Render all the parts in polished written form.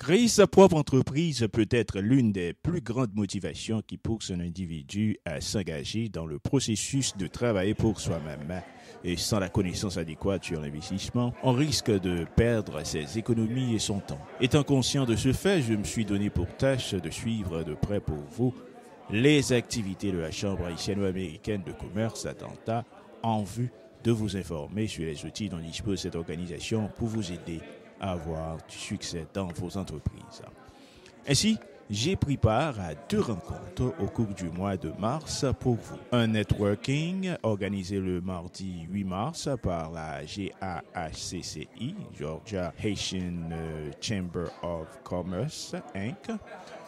Créer sa propre entreprise peut être l'une des plus grandes motivations qui pousse un individu à s'engager dans le processus de travailler pour soi-même. Et sans la connaissance adéquate sur l'investissement, on risque de perdre ses économies et son temps. Étant conscient de ce fait, je me suis donné pour tâche de suivre de près pour vous les activités de la Chambre haïtiano-américaine de commerce Atlanta en vue de vous informer sur les outils dont dispose cette organisation pour vous aider à avoir du succès dans vos entreprises. Ainsi, j'ai pris part à 2 rencontres au cours du mois de mars pour vous. Un networking organisé le mardi 8 mars par la GAHCCI, Georgia Haitian Chamber of Commerce, Inc.,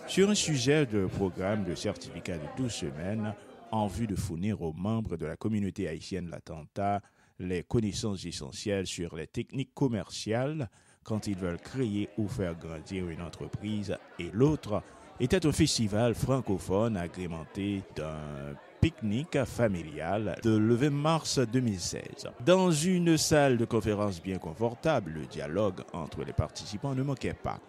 sur un sujet de programme de certificat de 12 semaines en vue de fournir aux membres de la communauté haïtienne l'Atlanta les connaissances essentielles sur les techniques commerciales quand ils veulent créer ou faire grandir une entreprise, et l'autre était un festival francophone agrémenté d'un pique-nique familial le 20 mars 2016. Dans une salle de conférence bien confortable, le dialogue entre les participants ne manquait pas.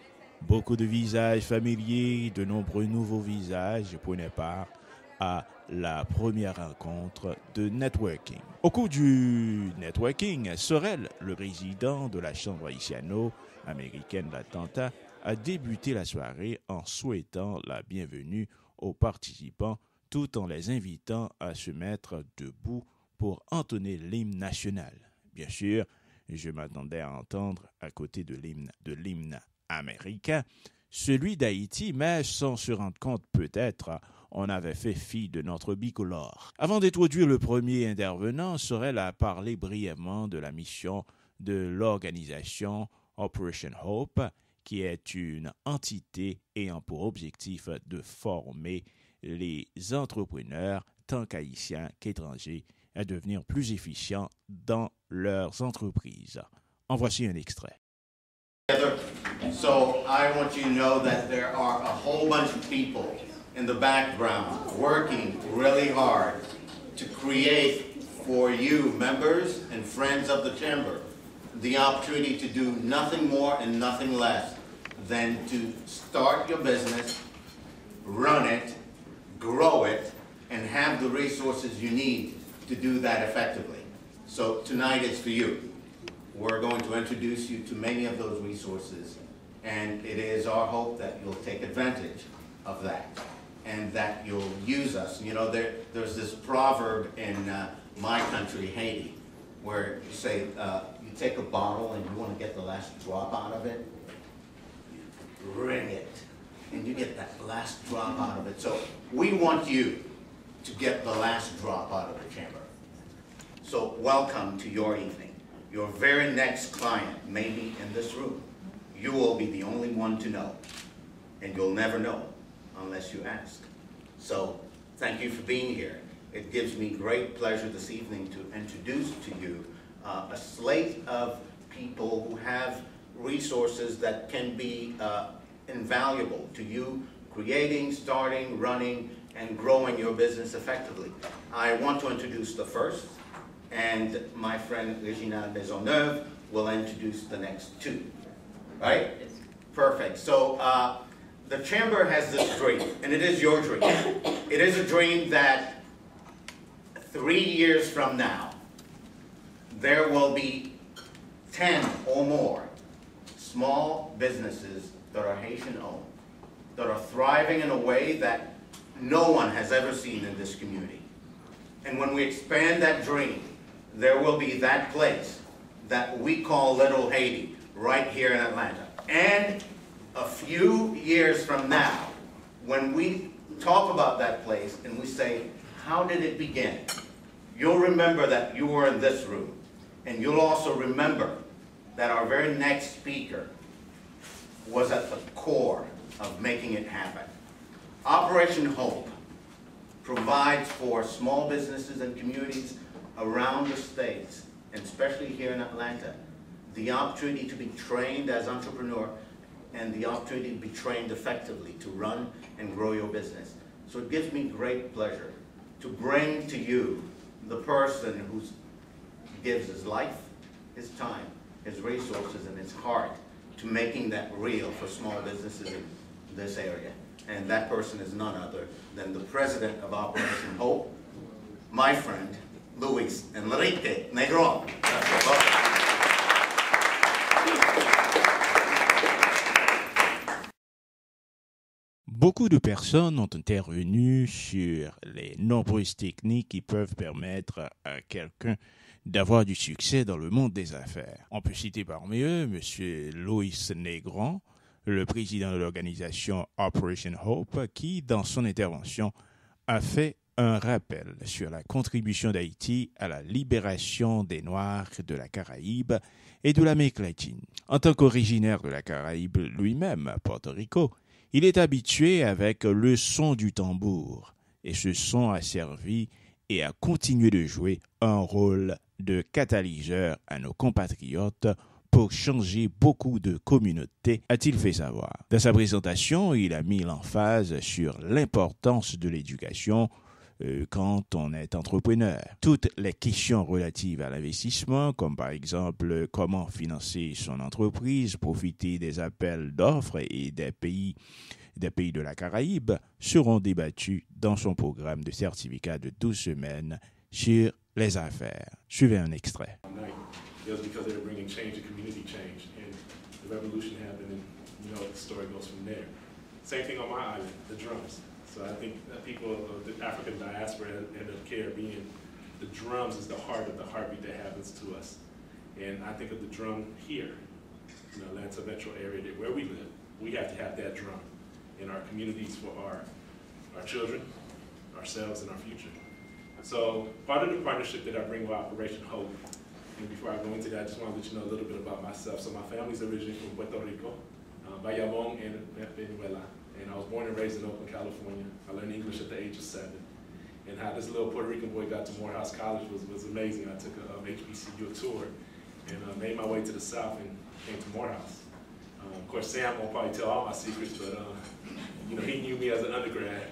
Beaucoup de visages familiers, de nombreux nouveaux visages prenaient part à la première rencontre de networking. Au cours du networking, Sorel, le président de la Chambre haïtiano-américaine d'Atlanta, a débuté la soirée en souhaitant la bienvenue aux participants tout en les invitant à se mettre debout pour entonner l'hymne national. Bien sûr, je m'attendais à entendre à côté de l'hymne américain celui d'Haïti, mais sans se rendre compte peut-être, on avait fait fi de notre bicolore. Avant d'introduire le premier intervenant, Sorel a parlé brièvement de la mission de l'organisation Operation Hope, qui est une entité ayant pour objectif de former les entrepreneurs, tant qu'haïtiens qu'étrangers, à devenir plus efficients dans leurs entreprises. En voici un extrait. So I want you to know that there are a whole bunch of people in the background working really hard to create for you, members and friends of the Chamber, the opportunity to do nothing more and nothing less than to start your business, run it, grow it, and have the resources you need to do that effectively. So tonight it's for you. We're going to introduce you to many of those resources, and it is our hope that you'll take advantage of that and that you'll use us. You know, there's this proverb in my country, Haiti, where you say you take a bottle and you want to get the last drop out of it, you ring it, and you get that last drop out of it. So we want you to get the last drop out of the chamber. So welcome to your evening. Your very next client may be in this room. You will be the only one to know, and you'll never know unless you ask. So thank you for being here. It gives me great pleasure this evening to introduce to you a slate of people who have resources that can be invaluable to you creating, starting, running, and growing your business effectively. I want to introduce the first, and my friend Reginald Maisonneuve will introduce the next two. Right? Perfect. So the Chamber has this dream, and it is your dream. It is a dream that 3 years from now, there will be 10 or more small businesses that are Haitian-owned, that are thriving in a way that no one has ever seen in this community. And when we expand that dream, there will be that place that we call Little Haiti right here in Atlanta. And a few years from now, when we talk about that place and we say, how did it begin? You'll remember that you were in this room. And you'll also remember that our very next speaker was at the core of making it happen. Operation Hope provides for small businesses and communities around the states, and especially here in Atlanta, the opportunity to be trained as entrepreneur and the opportunity to be trained effectively to run and grow your business. So it gives me great pleasure to bring to you the person who gives his life, his time, his resources, and his heart to making that real for small businesses in this area. And that person is none other than the president of Operation Hope, my friend, Luis Enrique Negron. Beaucoup de personnes ont intervenu sur les nombreuses techniques qui peuvent permettre à quelqu'un d'avoir du succès dans le monde des affaires. On peut citer parmi eux M. Luis Negron, le président de l'organisation Operation Hope, qui, dans son intervention, a fait un rappel sur la contribution d'Haïti à la libération des Noirs de la Caraïbe et de l'Amérique latine. En tant qu'originaire de la Caraïbe lui-même, Porto Rico, il est habitué avec le son du tambour, et ce son a servi et a continué de jouer un rôle de catalyseur à nos compatriotes pour changer beaucoup de communautés, a-t-il fait savoir. Dans sa présentation, il a mis l'emphase sur l'importance de l'éducation quand on est entrepreneur. Toutes les questions relatives à l'investissement, comme par exemple comment financer son entreprise, profiter des appels d'offres et des pays de la Caraïbe, seront débattues dans son programme de certificat de 12 semaines sur les affaires. Suivez un extrait. It was because they were bringing change and community change, and the revolution happened, and the story goes from there. Same thing on my island, the drums. So I think that people of the African diaspora and the Caribbean, the drums is the heart of the heartbeat that happens to us. And I think of the drum here, in the Atlanta metro area where we live. We have to have that drum in our communities for our children, ourselves, and our future. So part of the partnership that I bring with Operation Hope, and before I go into that, I just want to let you know a little bit about myself. So my family's originally from Puerto Rico, Bayamón and Venezuela. And I was born and raised in Oakland, California. I learned English at the age of 7. And how this little Puerto Rican boy got to Morehouse College was amazing. I took a HBCU tour and made my way to the South and came to Morehouse. Of course, Sam won't probably tell all my secrets, but he knew me as an undergrad,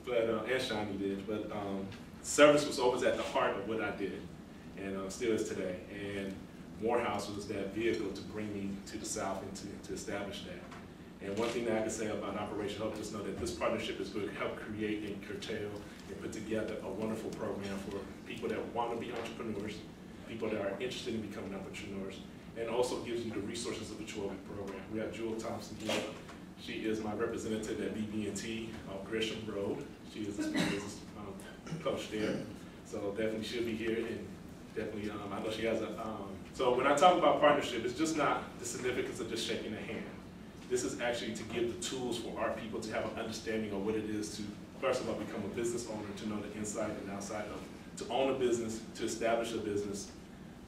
but and Shani did. But service was always at the heart of what I did, and still is today. And Morehouse was that vehicle to bring me to the South and to establish that. And one thing that I can say about Operation Hope, just know that this partnership is going to help create and curtail and put together a wonderful program for people that want to be entrepreneurs, people that are interested in becoming entrepreneurs, and also gives you the resources of the Chorley program. We have Jewel Thompson here. She is my representative at BB&T on Gresham Road. She is a small business coach there. So definitely she'll be here, and definitely I know she has a, so when I talk about partnership, it's just not the significance of just shaking a hand. This is actually to give the tools for our people to have an understanding of what it is to, first of all, become a business owner, to know the inside and outside of, to own a business, to establish a business,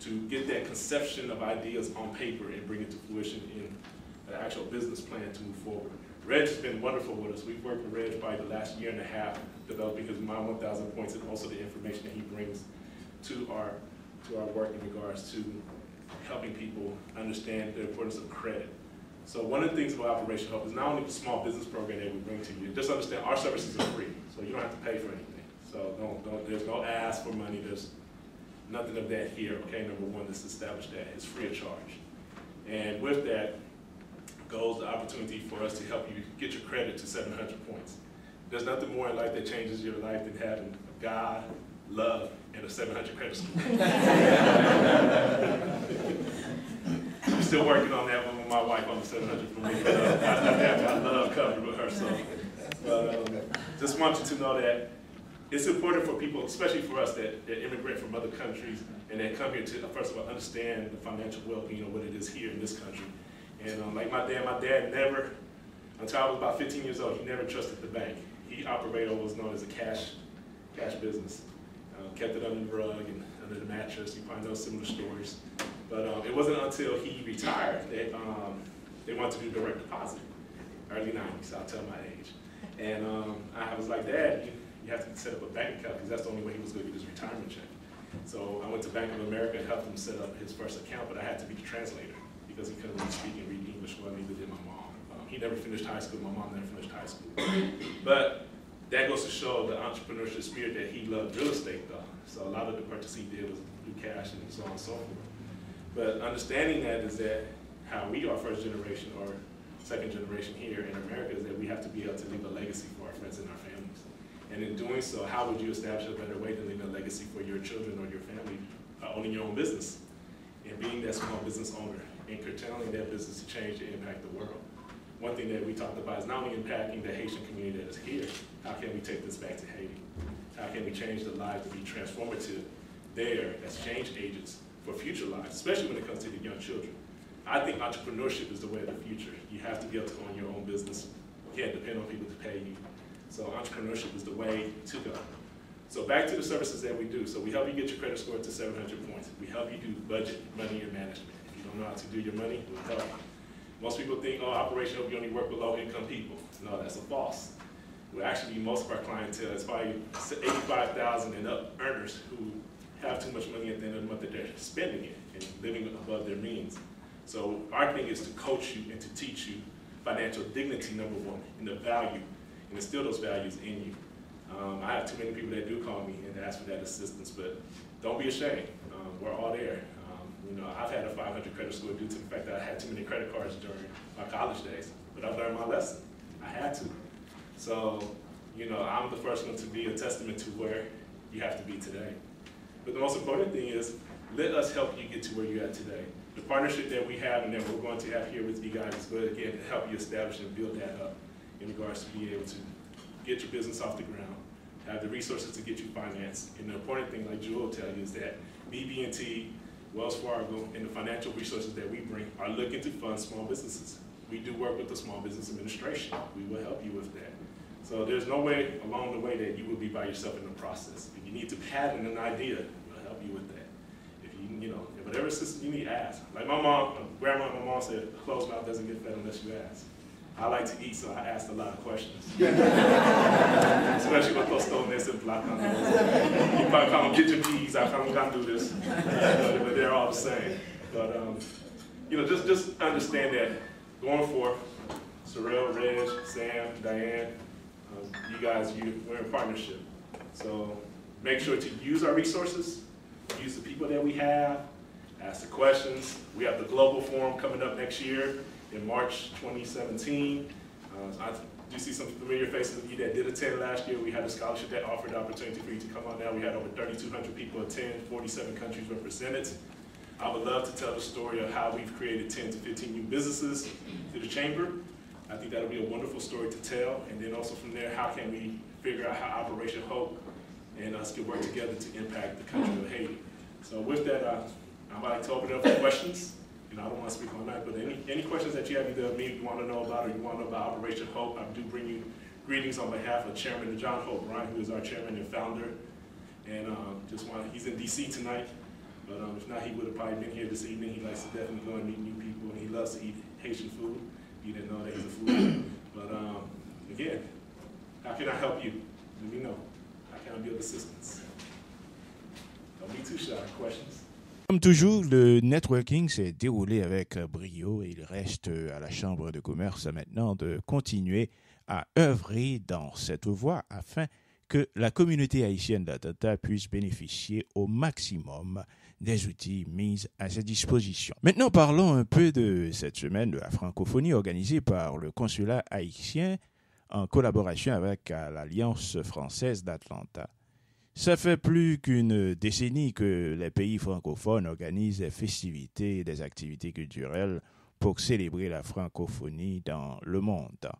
to get that conception of ideas on paper and bring it to fruition in an actual business plan to move forward. Reg has been wonderful with us. We've worked with Reg probably the last year and a half, developing his My 1,000 Points and also the information that he brings to our work in regards to helping people understand the importance of credit. So one of the things about Operation Hope is not only the small business program that we bring to you, just understand our services are free, so you don't have to pay for anything. So there's no ask for money, there's nothing of that here, okay? Number one, this established that it's free of charge. And with that goes the opportunity for us to help you get your credit to 700 points. There's nothing more in life that changes your life than having God, love, and a 700 credit score. I'm still working on that one with my wife on the 700 for me. I love covered with her, so. Just want you to know that it's important for people, especially for us that immigrate from other countries and that come here to, first of all, understand the financial well-being of what it is here in this country. And like my dad never, until I was about 15 years old, he never trusted the bank. He operated what was known as a cash business. Kept it under the rug and under the mattress. You probably know similar stories. But it wasn't until he retired that they wanted to do direct deposit, early 90s, I'll tell my age. And I was like, Dad, you have to set up a bank account because that's the only way he was going to get his retirement check. So I went to Bank of America and helped him set up his first account, but I had to be the translator because he couldn't really speak and read English well, neither did my mom. He never finished high school, my mom never finished high school. But that goes to show the entrepreneurship spirit that he loved real estate though. So a lot of the purchase he did was through cash and so on and so forth. But understanding that is that how we are first generation or second generation here in America is that we have to be able to leave a legacy for our friends and our families. And in doing so, how would you establish a better way than leaving a legacy for your children or your family owning your own business and being that small business owner and curtailing that business to change and impact the world? One thing that we talked about is not only impacting the Haitian community that is here, how can we take this back to Haiti? How can we change the lives to be transformative there as change agents for future lives, especially when it comes to the young children? I think entrepreneurship is the way of the future. You have to be able to own your own business. You can't depend on people to pay you. So entrepreneurship is the way to go. So back to the services that we do. So we help you get your credit score to 700 points. We help you do budget, money, and management. If you don't know how to do your money, we'll help you. Most people think, oh, operational, you only work with low-income people. No, that's a false. Well, actually, most of our clientele is probably 85,000 and up earners who have too much money at the end of the month that they're spending it and living above their means. So our thing is to coach you and to teach you financial dignity, number one, and the value, and instill those values in you. I have too many people that do call me and ask for that assistance, but don't be ashamed. We're all there. I've had a 500 credit score due to the fact that I had too many credit cards during my college days, but I've learned my lesson. I had to. So, I'm the first one to be a testament to where you have to be today. But the most important thing is, let us help you get to where you're at today. The partnership that we have and that we're going to have here with you guys is good, again, to help you establish and build that up in regards to being able to get your business off the ground, have the resources to get you financed. And the important thing, like Jewel will tell you, is that BB&T, Wells Fargo, and the financial resources that we bring are looking to fund small businesses. We do work with the Small Business Administration. We will help you with that. So there's no way along the way that you will be by yourself in the process. If you need to patent an idea, we'll help you with that. If whatever assistance you need, ask. Like my mom said, a closed mouth doesn't get fed unless you ask. I like to eat, so I asked a lot of questions. Especially with costones and placans. You probably come get your peas, I can't do this. But they're all the same. But, just understand that going forth, Sorrel, Reg, Sam, Diane, you guys, we're in partnership. So make sure to use our resources, use the people that we have, ask the questions. We have the Global Forum coming up next year in March 2017. I do see some familiar faces of you that did attend last year. We had a scholarship that offered the opportunity for you to come on now. We had over 3,200 people attend, 47 countries represented. I would love to tell the story of how we've created 10 to 15 new businesses through the Chamber. I think that'll be a wonderful story to tell. And then also from there, how can we figure out how Operation Hope and us can work together to impact the country of Haiti. So with that, I'd like to open it up for questions. I don't want to speak all night, but any questions that you have either of me you want to know about or you want to know about Operation Hope, I do bring you greetings on behalf of Chairman John Hope, Ryan, who is our chairman and founder. And he's in DC tonight, but if not, he would have probably been here this evening. He likes to definitely go and meet new people, and he loves to eat Haitian food. You didn't know that he's a foodie. But again, how can I help you? Let me know. How can I be of assistance? Don't be too shy. Questions? Comme toujours, le networking s'est déroulé avec brio et il reste à la Chambre de commerce maintenant de continuer à œuvrer dans cette voie afin que la communauté haïtienne d'Atlanta puisse bénéficier au maximum des outils mis à sa disposition. Maintenant, parlons un peu de cette semaine de la francophonie organisée par le consulat haïtien en collaboration avec l'Alliance française d'Atlanta. Ça fait plus qu'une décennie que les pays francophones organisent des festivités et des activités culturelles pour célébrer la francophonie dans le monde.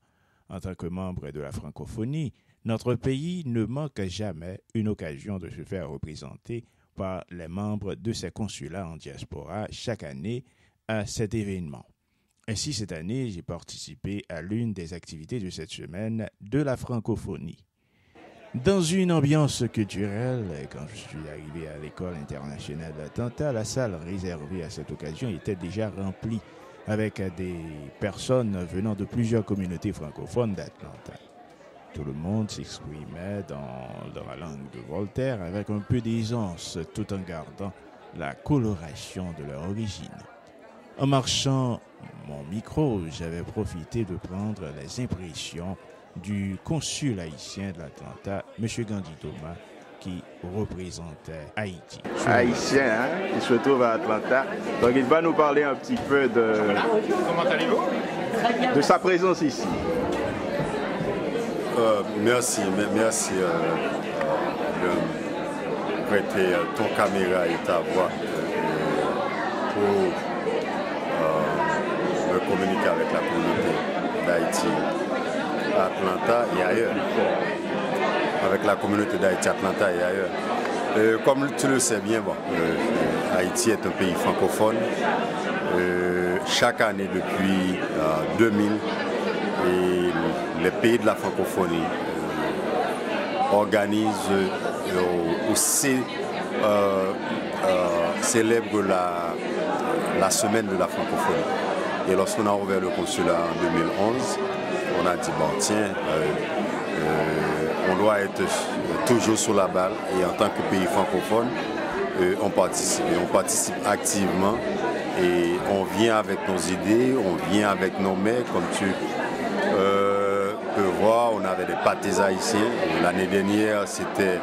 En tant que membre de la francophonie, notre pays ne manque jamais une occasion de se faire représenter par les membres de ses consulats en diaspora chaque année à cet événement. Ainsi, cette année, j'ai participé à l'une des activités de cette semaine de la francophonie. Dans une ambiance culturelle, quand je suis arrivé à l'école internationale d'Atlanta, la salle réservée à cette occasion était déjà remplie avec des personnes venant de plusieurs communautés francophones d'Atlanta. Tout le monde s'exprimait dans la langue de Voltaire avec un peu d'aisance tout en gardant la coloration de leur origine. En marchant mon micro, j'avais profité de prendre les impressions du consul haïtien de l'Atlanta, M. Gandhi Thomas, qui représente Haïti. Haïtien, hein, qui se trouve à Atlanta. Donc il va nous parler un petit peu de sa présence ici. Merci de prêter ton caméra et ta voix pour me communiquer avec la communauté d'Haïti à Atlanta et ailleurs. Avec la communauté d'Haïti à Atlanta et ailleurs. Comme tu le sais bien, Haïti est un pays francophone. Chaque année depuis 2000, et les pays de la francophonie organisent ou célèbrent la semaine de la francophonie. Et lorsqu'on a ouvert le consulat en 2011, on a dit, bon tiens, on doit être toujours sur la balle et en tant que pays francophone, on participe. Et on participe activement et on vient avec nos idées, on vient avec nos mets, comme tu peux voir, on avait des pâtés haïtiens. L'année dernière, c'était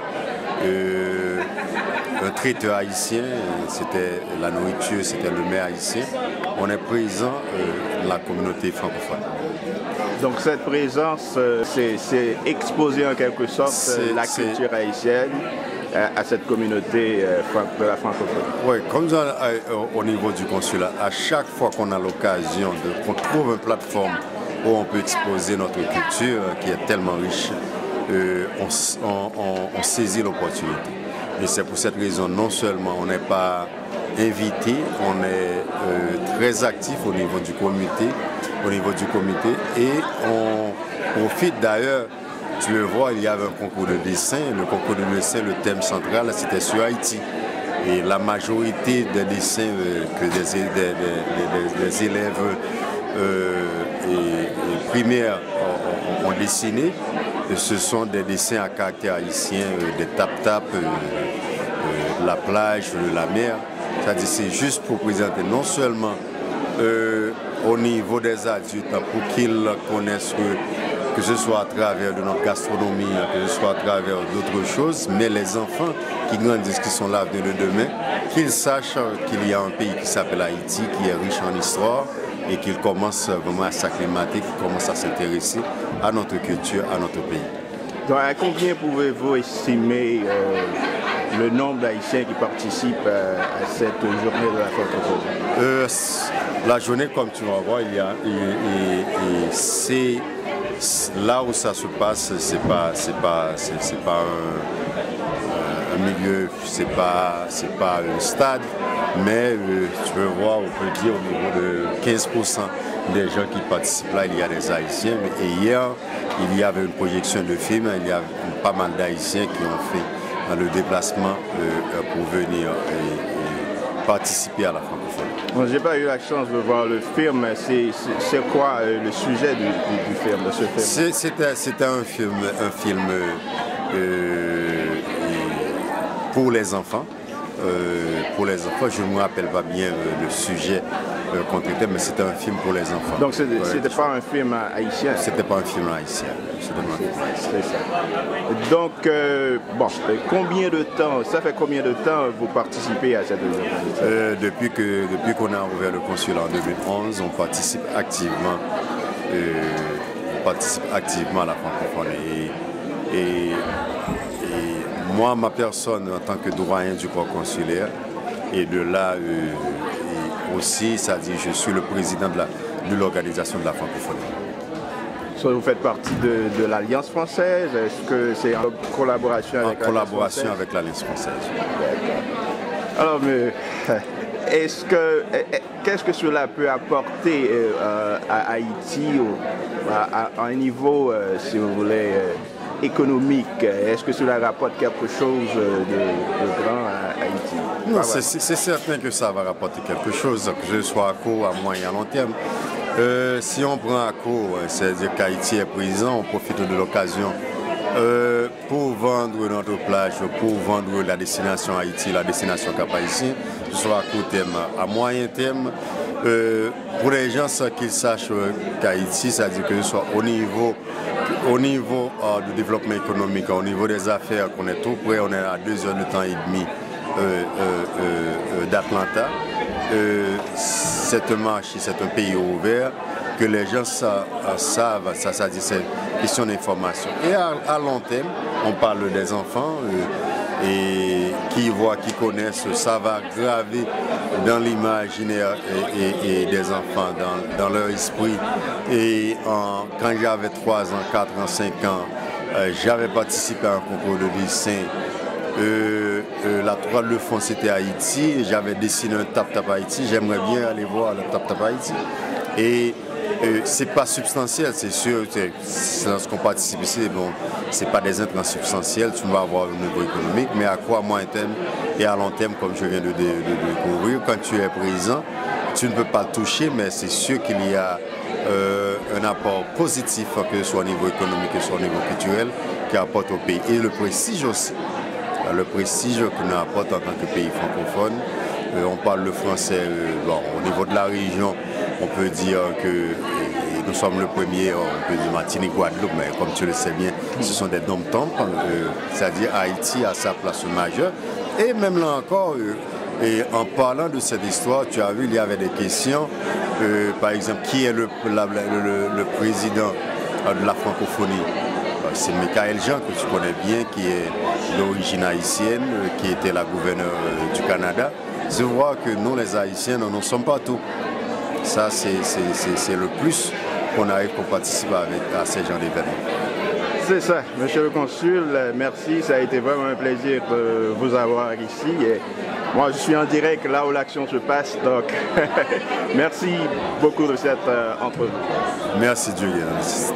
un traiteur haïtien, c'était la nourriture, c'était le mets haïtien. On est présent dans la communauté francophone. Donc cette présence, c'est exposer en quelque sorte la culture haïtienne à cette communauté de la francophonie. Oui, comme au niveau du consulat, à chaque fois qu'on a l'occasion, qu'on trouve une plateforme où on peut exposer notre culture qui est tellement riche, on saisit l'opportunité. Et c'est pour cette raison, non seulement on n'est pas invité, on est très actif au niveau du comité, et on profite d'ailleurs, tu le vois, il y avait un concours de dessin. Le concours de dessin, le thème central, c'était sur Haïti. Et la majorité des dessins que des élèves primaires ont dessinés, ce sont des dessins à caractère haïtien, des tap-tap, de la plage, de la mer. C'est-à-dire c'est juste pour présenter non seulement au niveau des adultes, pour qu'ils connaissent que ce soit à travers de notre gastronomie, que ce soit à travers d'autres choses, mais les enfants qui grandissent, qui sont l'avenir de demain, qu'ils sachent qu'il y a un pays qui s'appelle Haïti, qui est riche en histoire, et qu'ils commencent vraiment à s'acclimater, qu'ils commencent à s'intéresser à notre culture, à notre pays. Donc à combien pouvez-vous estimer le nombre d'Haïtiens qui participent à cette journée de la francophonie? La journée, comme tu vas voir, c'est là où ça se passe, c'est pas un milieu, c'est pas un stade, mais tu peux voir, on peut dire au niveau de 15% des gens qui participent là, il y a des Haïtiens. Et hier, il y avait une projection de film, il y a pas mal d'Haïtiens qui ont fait le déplacement pour venir et participer à la francophonie. Bon, j'ai pas eu la chance de voir le film. C'est quoi le sujet du film, de ce film? C'était un film pour les enfants. Je ne me rappelle pas bien le sujet qu'on traitait, mais c'était un film pour les enfants. Donc c'était pas un film haïtien? C'était pas un film haïtien. C'est ça. Donc, combien de temps, ça fait combien de temps vous participez à cette organisation? Depuis qu'on a ouvert le consulat en 2011, on participe activement à la francophonie. Et moi, ma personne, en tant que doyen du corps consulaire, et de là aussi, c'est-à-dire je suis le président de l'organisation de la francophonie. Vous faites partie de l'Alliance française? Est-ce que c'est en collaboration avec l'Alliance française? En collaboration avec l'Alliance française. Alors, mais qu'est-ce que cela peut apporter à Haïti à un niveau, si vous voulez, économique? Est-ce que cela rapporte quelque chose de grand à Haïti? Non, c'est certain que ça va rapporter quelque chose, que ce soit à court, à moyen, à long terme. Si on prend à court, c'est-à-dire qu'Haïti est présent, on profite de l'occasion pour vendre notre plage, pour vendre la destination Haïti, la destination Cap-Haïtien, que ce soit à court terme, à moyen terme. Pour les gens, qu'ils sachent qu'Haïti, c'est-à-dire que ce soit au niveau au niveau du développement économique, au niveau des affaires, qu'on est tout près, on est à 2 heures de temps et demi d'Atlanta. Cette marche, c'est un pays ouvert, que les gens savent, ça dit c'est question d'information. Et à long terme, on parle des enfants et qui voient, qui connaissent, ça va graver dans l'imaginaire et des enfants, dans leur esprit. Et quand j'avais 3 ans, 4 ans, 5 ans, j'avais participé à un concours de dessin. La toile de fond c'était Haïti, et j'avais dessiné un tap-tap Haïti, j'aimerais bien aller voir le tap-tap Haïti. Et c'est pas substantiel, c'est sûr, c'est dans ce qu'on participe ici, bon, c'est pas des intrants substantiels, tu vas avoir au niveau économique, mais à quoi moyen terme et à long terme, comme je viens de découvrir, quand tu es présent, tu ne peux pas le toucher, mais c'est sûr qu'il y a un apport positif, que ce soit au niveau économique, que ce soit au niveau culturel, qui apporte au pays. Et le prestige aussi. Le prestige que nous apporte en tant que pays francophone. On parle le français, bon, au niveau de la région, on peut dire que nous sommes le premier, on peut dire Martinique, Guadeloupe, mais comme tu le sais bien, ce sont des dom-toms, c'est-à-dire Haïti a sa place majeure. Et même là encore, et en parlant de cette histoire, tu as vu, il y avait des questions, par exemple, qui est le président de la francophonie? C'est Michael Jean, que tu connais bien, qui est d'origine haïtienne, qui était la gouverneure du Canada. Je vois que nous, les Haïtiens, nous ne sommes pas tous. Ça, c'est le plus qu'on arrive pour participer à ces genres d'événements. C'est ça, Monsieur le Consul, merci, ça a été vraiment un plaisir de vous avoir ici. Et moi, je suis en direct là où l'action se passe, donc merci beaucoup de cette entrevue. Merci Julien,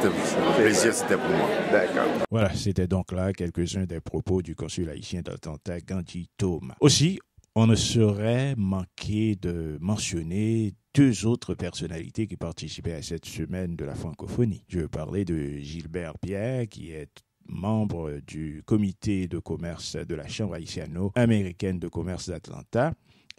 le plaisir c'était pour moi. D'accord. Voilà, c'était donc là quelques-uns des propos du consul haïtien d'Atlanta, Gandhi Thome. Aussi, on ne saurait manquer de mentionner 2 autres personnalités qui participaient à cette semaine de la francophonie. Je veux parler de Gilbert Pierre, qui est membre du comité de commerce de la Chambre haïtiano-américaine de commerce d'Atlanta,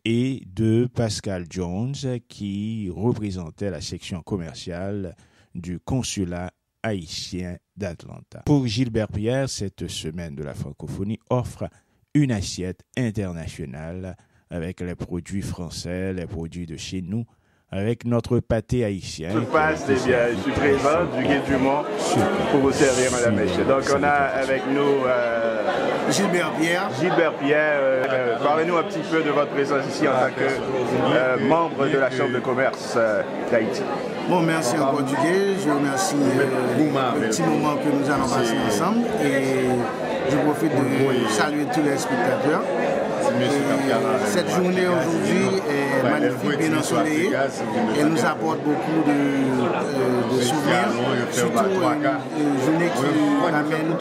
et de Pascal Jones, qui représentait la section commerciale du consulat haïtien d'Atlanta. Pour Gilbert Pierre, cette semaine de la francophonie offre une assiette internationale avec les produits français, les produits de chez nous, avec notre pâté haïtien. Tout passe, eh bien, je suis présent du Gué Dumont pour vous servir, Madame Michel. Donc, on a avec nous Gilbert Pierre. Gilbert Pierre, parlez-nous un petit peu de votre présence ici en tant que membre de la Chambre de commerce d'Haïti. Bon, merci en portugais. Je remercie le petit moment que nous allons passer ensemble. Et je profite de saluer tous les spectateurs. Cette journée aujourd'hui est magnifique, bien ensoleillée. Elle nous apporte beaucoup de souvenirs, surtout une journée qui amène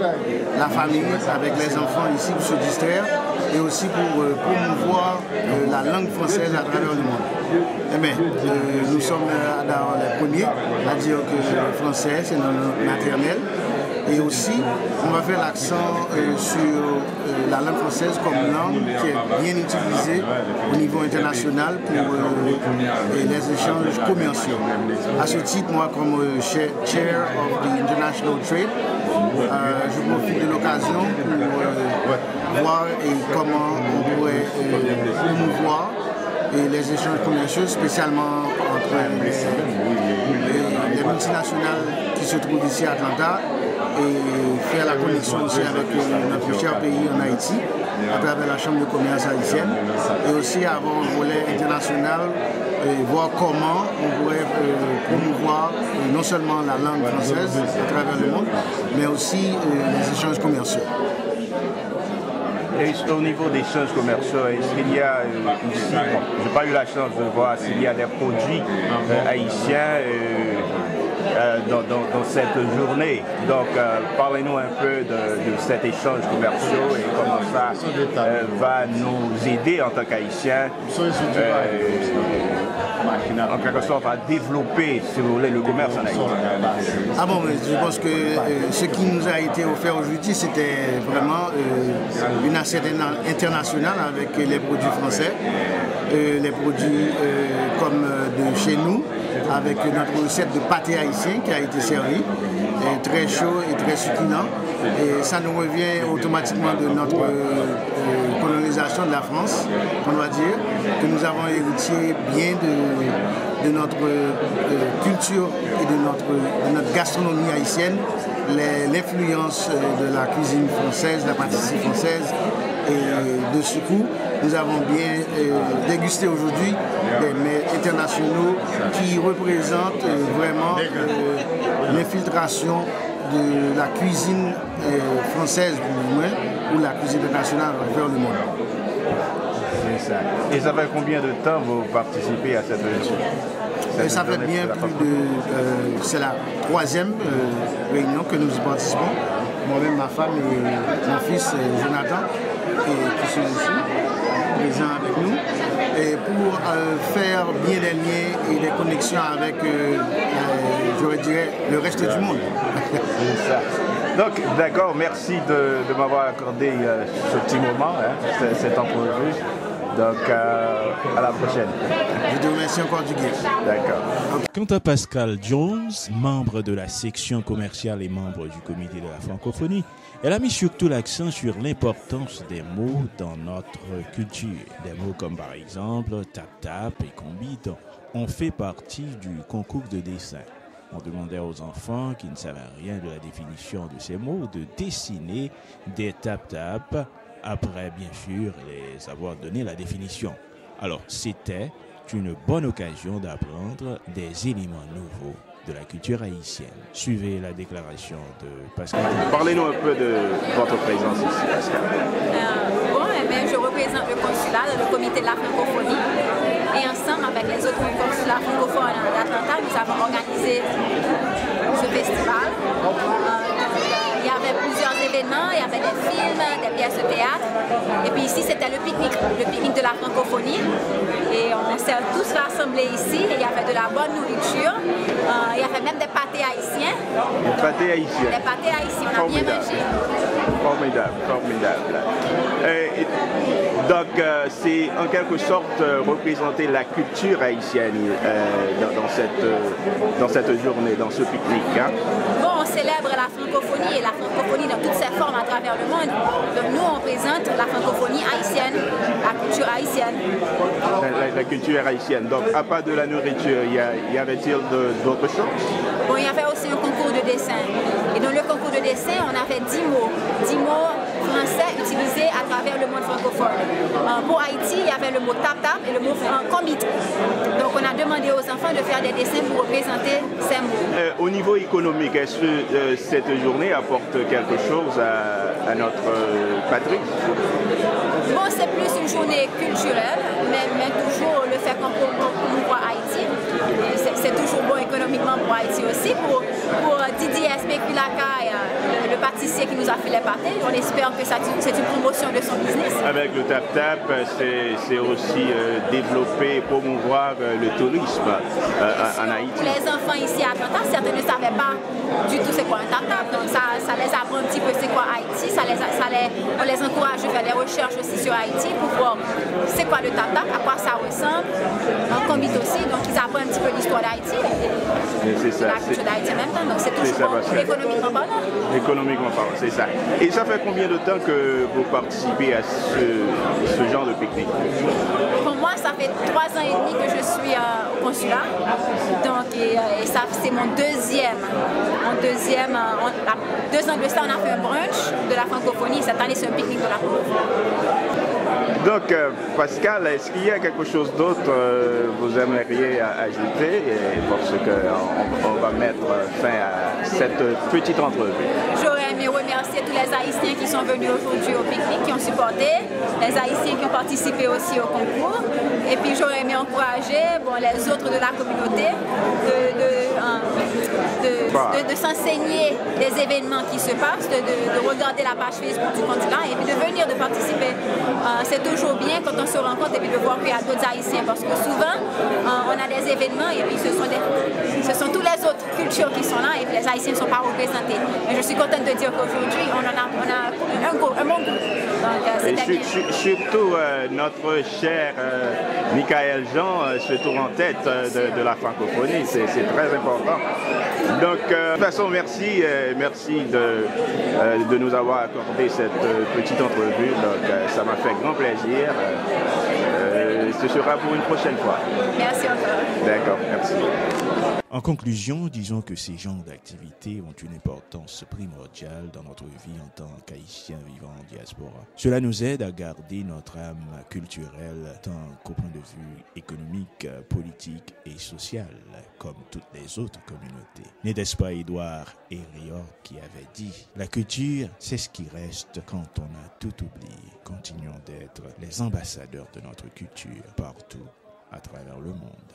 la famille avec les enfants ici pour se distraire et aussi pour promouvoir la langue française à travers le monde. Eh bien, nous sommes dans les premiers à dire que le français c'est notre maternelle. Et aussi, on va faire l'accent sur la langue française comme langue qui est bien utilisée au niveau international pour les échanges commerciaux. À ce titre, moi, comme Chair of the International Trade, je profite de l'occasion pour voir comment on pourrait promouvoir les échanges commerciaux, spécialement entre les multinationales qui se trouvent ici à Atlanta, et faire la connexion aussi avec notre cher pays en Haïti, à travers la Chambre de commerce haïtienne, et aussi avoir un volet international, et voir comment on pourrait promouvoir non seulement la langue française à travers le monde, mais aussi les échanges commerciaux. Et au niveau des échanges commerciaux, est-ce qu'il y a ici, je n'ai pas eu la chance de voir s'il y a des produits haïtiens dans cette journée. Donc, parlez-nous un peu de cet échange commercial et comment ça va nous aider en tant qu'Haïtiens en quelque sorte à développer, si vous voulez, le commerce en Haïti? Ah bon, mais je pense que ce qui nous a été offert aujourd'hui, c'était vraiment une assiette internationale avec les produits français, les produits comme de chez nous, avec notre recette de pâté haïtien qui a été servie, très chaud et très succulent. Et ça nous revient automatiquement de notre colonisation de la France, on doit dire, que nous avons hérité bien de notre culture et de notre gastronomie haïtienne, l'influence de la cuisine française, de la pâtisserie française. Et de ce coup, nous avons bien dégusté aujourd'hui des mets internationaux qui représentent vraiment l'infiltration de la cuisine française, du moins, ou la cuisine internationale vers le monde. C'est ça. Et ça fait combien de temps vous participez à cette ça fait bien plus de... c'est la 3e réunion que nous y participons. Moi-même, ma femme et mon fils Jonathan, qui sont ici, présents avec nous, et pour faire bien des liens et des connexions avec, je dirais, le reste du monde. C'est ça. Donc, d'accord, merci de m'avoir accordé ce petit moment, cette entrevue. Donc, à la prochaine. Je te remercie encore du guide. D'accord. Quant à Pascal Jones, membre de la section commerciale et membre du comité de la francophonie, elle a mis surtout l'accent sur l'importance des mots dans notre culture. Des mots comme par exemple tap-tap et combi ont fait partie du concours de dessin. On demandait aux enfants qui ne savaient rien de la définition de ces mots de dessiner des tap-tap après, bien sûr, les avoir donné la définition. Alors, c'était une bonne occasion d'apprendre des éléments nouveaux de la culture haïtienne. Suivez la déclaration de Pascal. Parlez-nous un peu de votre présence ici, Pascal. Je représente le consulat, le comité de la francophonie. Et ensemble, avec les autres consulats francophones d'Atlanta, nous avons organisé ce festival. Il y avait plusieurs événements, il y avait des films, des pièces de théâtre. Et puis ici, c'était le pique-nique de la francophonie. Et on s'est tous rassemblés ici. Et il y avait de la bonne nourriture. Il y avait même des pâtés haïtiens. Des pâtés haïtiens. Des pâtés haïtiens, on a bien mangé. Formidable, formidable. Donc, c'est en quelque sorte représenter la culture haïtienne dans cette journée, dans ce pique-nique. Hein? Bon, on célèbre la francophonie et la francophonie dans toutes ses formes à travers le monde. Donc nous, on présente la francophonie haïtienne, la culture haïtienne. La culture haïtienne. Donc, à part de la nourriture, y avait-il d'autres choses? Bon, il y avait aussi un concours de dessin. Et dans le concours de dessin, on avait 10 mots français utilisés à travers le monde francophone. Pour Haïti, il y avait le mot tap-tap et le mot combit. Donc on a demandé aux enfants de faire des dessins pour représenter ces mots. Au niveau économique, est-ce que cette journée apporte quelque chose à notre patrie? Bon, c'est plus une journée culturelle, mais toujours le fait qu'on promouvoit Haïti. C'est toujours bon économiquement pour Haïti aussi. Pour Didier Spéculaka, le pâtissier qui nous a fait les pâtés, on espère que c'est une promotion de son business. Avec le tap-tap, c'est aussi développer et promouvoir le tourisme en Haïti. Pour les enfants ici à Atlanta, certains ne savaient pas du tout c'est quoi un tap-tap. Donc ça les apprend un petit peu c'est quoi Haïti. On les encourage à faire des recherches aussi sur Haïti pour voir c'est quoi le tap-tap, à quoi ça ressemble. En combite aussi, donc ils apprennent un petit peu l'histoire d'Haïti et la culture d'Haïti en même temps. Donc c'est toujours bon économiquement parlant. Économiquement parlant, c'est ça. Et ça fait combien de temps que vous participez à ce genre de pique-nique? Pour moi, ça fait 3 ans et demi que je suis au consulat. Donc, et ça, c'est mon deuxième. 2 ans de ça, on a fait un brunch de la francophonie. Cette année, c'est un pique-nique de la francophonie. Donc, Pascal, est-ce qu'il y a quelque chose d'autre que vous aimeriez ajouter? Parce qu'on va mettre fin à cette petite entrevue. J'aurais aimé remercier tous les Haïtiens qui sont venus aujourd'hui au pique-nique, qui ont supporté, les Haïtiens qui ont participé aussi au concours. Et puis j'aurais aimé encourager les autres de la communauté de s'enseigner des événements qui se passent, de regarder la page Facebook du consulat et puis de venir de participer. C'est toujours bien quand on se rencontre et puis de voir qu'il y a d'autres Haïtiens parce que souvent on a des événements et puis ce sont tous les autres cultures qui sont là et puis les Haïtiens ne sont pas représentés. Mais je suis contente de dire qu'aujourd'hui, on a un bon groupe. Donc, surtout notre cher Michael Jean se trouve en tête de la francophonie, c'est très important. Donc, de toute façon, merci de nous avoir accordé cette petite entrevue. Donc, ça m'a fait grand plaisir. Ce sera pour une prochaine fois. Merci encore. D'accord, merci. En conclusion, disons que ces genres d'activités ont une importance primordiale dans notre vie en tant qu'Haïtiens vivant en diaspora. Cela nous aide à garder notre âme culturelle tant qu'au point de vue économique, politique et social, comme toutes les autres communautés. N'était-ce pas Édouard Herriot qui avait dit « La culture, c'est ce qui reste quand on a tout oublié. Continuons d'être les ambassadeurs de notre culture partout à travers le monde. »